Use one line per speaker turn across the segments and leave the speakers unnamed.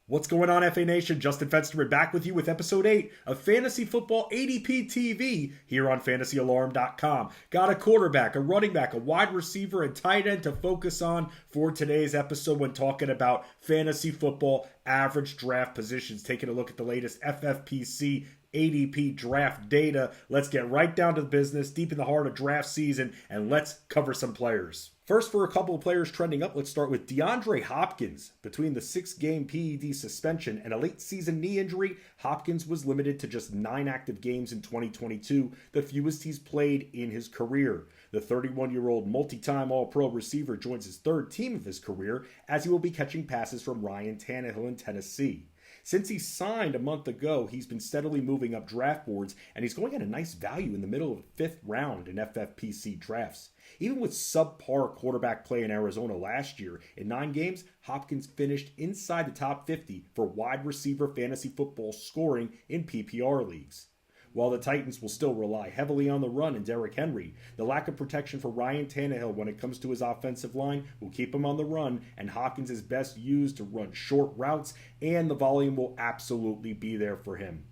What's going on, FA Nation? Justin Fensterman back with you with episode 8 of Fantasy Football ADP TV here on FantasyAlarm.com. Got a quarterback, a running back, a wide receiver, and tight end to focus on for today's episode when talking about fantasy football average draft positions. Taking a look at the latest FFPC ADP draft data. Let's get right down to the business, deep in the heart of draft season, and let's cover some players. First, for a couple of players trending up, let's start with DeAndre Hopkins. Between the 6-game PED suspension and a late season knee injury, Hopkins was limited to just 9 active games in 2022, the fewest he's played in his career. The 31-year-old multi-time All-Pro receiver joins his third team of his career as he will be catching passes from Ryan Tannehill in Tennessee. Since he signed a month ago, he's been steadily moving up draft boards, and he's going at a nice value in the middle of the 5th round in FFPC drafts. Even with subpar quarterback play in Arizona last year, in 9 games, Hopkins finished inside the top 50 for wide receiver fantasy football scoring in PPR leagues. While the Titans will still rely heavily on the run and Derrick Henry, the lack of protection for Ryan Tannehill when it comes to his offensive line will keep him on the run, and Hopkins is best used to run short routes, and the volume will absolutely be there for him.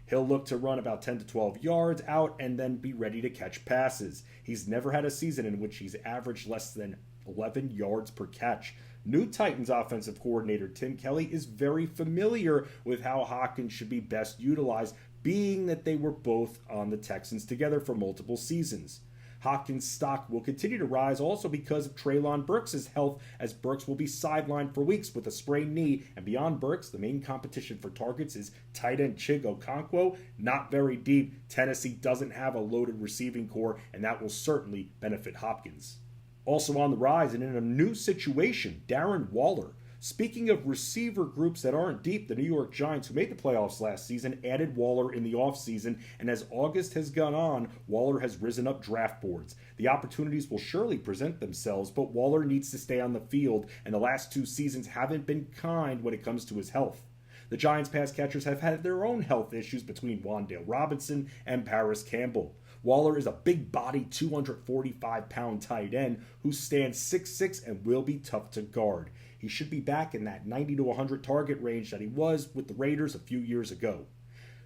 He'll look to run about 10 to 12 yards out and then be ready to catch passes. He's never had a season in which he's averaged less than 11 yards per catch. New Titans offensive coordinator Tim Kelly is very familiar with how Hopkins should be best utilized, being that they were both on the Texans together for multiple seasons. Hopkins' stock will continue to rise also because of Treylon Burks' health, as Burks will be sidelined for weeks with a sprained knee, and beyond Burks, the main competition for targets is tight end Chig Okonkwo. Not very deep. Tennessee doesn't have a loaded receiving core, and that will certainly benefit Hopkins. Also on the rise and in a new situation, Darren Waller. Speaking of receiver groups that aren't deep, the New York Giants, who made the playoffs last season, added Waller in the offseason, and as August has gone on, Waller has risen up draft boards. The opportunities will surely present themselves, but Waller needs to stay on the field, and the last 2 seasons haven't been kind when it comes to his health. The Giants' pass catchers have had their own health issues between Wan'Dale Robinson and Paris Campbell. Waller is a big-bodied 245-pound tight end who stands 6'6" and will be tough to guard. He should be back in that 90 to 100 target range that he was with the Raiders a few years ago.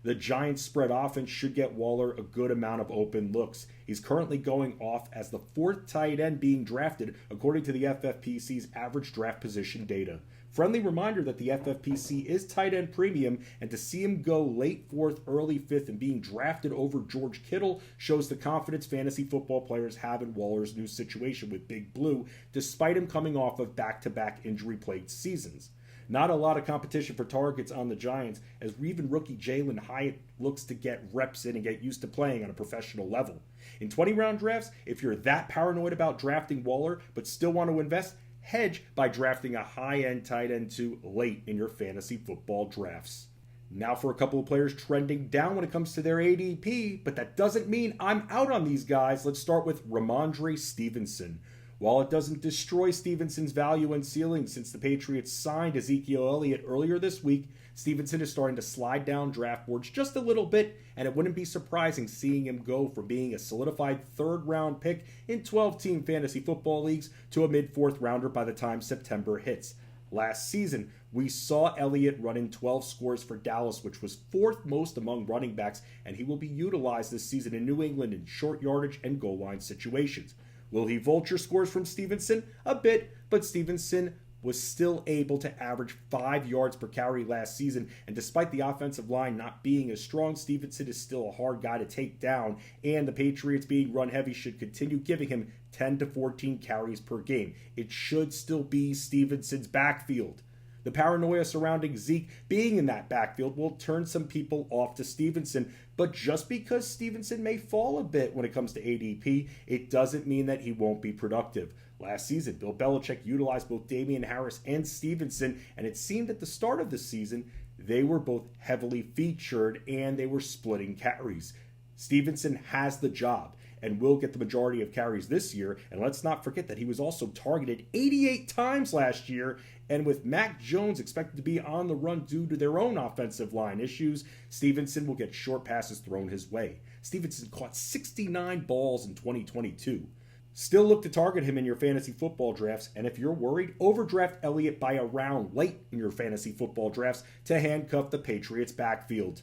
The Giants' spread offense should get Waller a good amount of open looks. He's currently going off as the 4th tight end being drafted according to the FFPC's average draft position data. Friendly reminder that the FFPC is tight end premium, and to see him go late 4th, early 5th, and being drafted over George Kittle shows the confidence fantasy football players have in Waller's new situation with Big Blue, despite him coming off of back-to-back injury-plagued seasons. Not a lot of competition for targets on the Giants, as even rookie Jalen Hyatt looks to get reps in and get used to playing on a professional level. In 20-round drafts, if you're that paranoid about drafting Waller but still want to invest, hedge by drafting a high-end tight end too late in your fantasy football drafts. Now for a couple of players trending down when it comes to their ADP, but that doesn't mean I'm out on these guys. Let's start with Rhamondre Stevenson. While it doesn't destroy Stevenson's value and ceiling since the Patriots signed Ezekiel Elliott earlier this week, Stevenson is starting to slide down draft boards just a little bit, and it wouldn't be surprising seeing him go from being a solidified 3rd-round pick in 12-team fantasy football leagues to a mid-4th rounder by the time September hits. Last season, we saw Elliott run in 12 scores for Dallas, which was 4th most among running backs, and he will be utilized this season in New England in short yardage and goal line situations. Will he vulture scores from Stevenson? A bit, but Stevenson was still able to average 5 yards per carry last season, and despite the offensive line not being as strong, Stevenson is still a hard guy to take down, and the Patriots being run heavy should continue giving him 10 to 14 carries per game. It should still be Stevenson's backfield. The paranoia surrounding Zeke being in that backfield will turn some people off to Stevenson, but just because Stevenson may fall a bit when it comes to ADP, it doesn't mean that he won't be productive. Last season, Bill Belichick utilized both Damian Harris and Stevenson, and it seemed at the start of the season they were both heavily featured and they were splitting carries. Stevenson has the job and will get the majority of carries this year, and let's not forget that he was also targeted 88 times last year, and with Mac Jones expected to be on the run due to their own offensive line issues, Stevenson will get short passes thrown his way. Stevenson caught 69 balls in 2022. Still look to target him in your fantasy football drafts, and if you're worried, overdraft Elliott by a round late in your fantasy football drafts to handcuff the Patriots' backfield.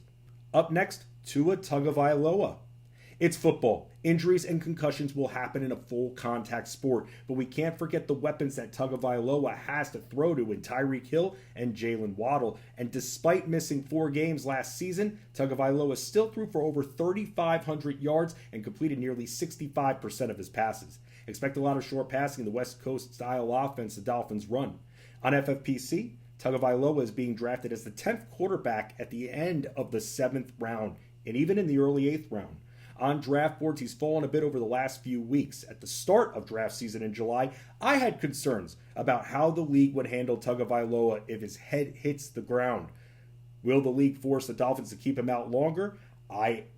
Up next, Tua Tagovailoa. It's football. Injuries and concussions will happen in a full contact sport, but we can't forget the weapons that Tagovailoa has to throw to in Tyreek Hill and Jalen Waddle. And despite missing 4 games last season, Tagovailoa still threw for over 3,500 yards and completed nearly 65% of his passes. Expect a lot of short passing in the West Coast style offense the Dolphins run. On FFPC, Tagovailoa is being drafted as the 10th quarterback at the end of the 7th round, and even in the early 8th round. On draft boards, he's fallen a bit over the last few weeks. At the start of draft season in July, I had concerns about how the league would handle Tagovailoa if his head hits the ground. Will the league force the Dolphins to keep him out longer?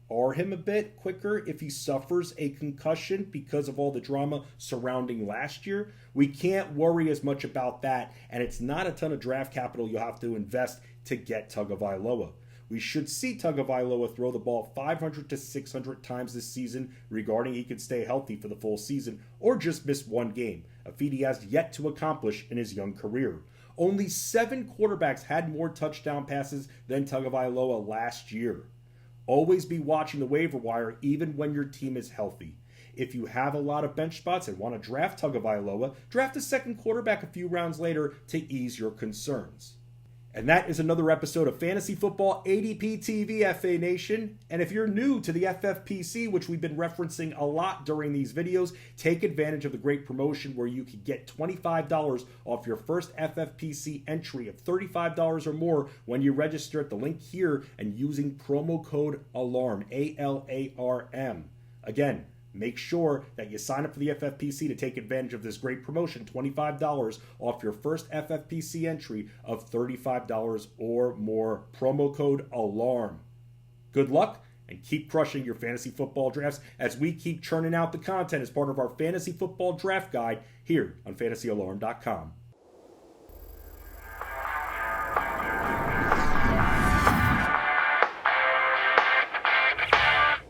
Or him a bit quicker if he suffers a concussion because of all the drama surrounding last year? We can't worry as much about that, and it's not a ton of draft capital you'll have to invest to get Tagovailoa. We should see Tagovailoa throw the ball 500 to 600 times this season, regarding he could stay healthy for the full season or just miss 1 game, a feat he has yet to accomplish in his young career. Only 7 quarterbacks had more touchdown passes than Tagovailoa last year. Always be watching the waiver wire even when your team is healthy. If you have a lot of bench spots and want to draft Tagovailoa, draft a second quarterback a few rounds later to ease your concerns. And that is another episode of Fantasy Football ADP TV, FA Nation. And if you're new to the FFPC, which we've been referencing a lot during these videos, take advantage of the great promotion where you can get $25 off your first FFPC entry of $35 or more when you register at the link here and using promo code ALARM, ALARM. Again, make sure that you sign up for the FFPC to take advantage of this great promotion, $25 off your first FFPC entry of $35 or more. Promo code ALARM. Good luck and keep crushing your fantasy football drafts as we keep churning out the content as part of our fantasy football draft guide here on fantasyalarm.com.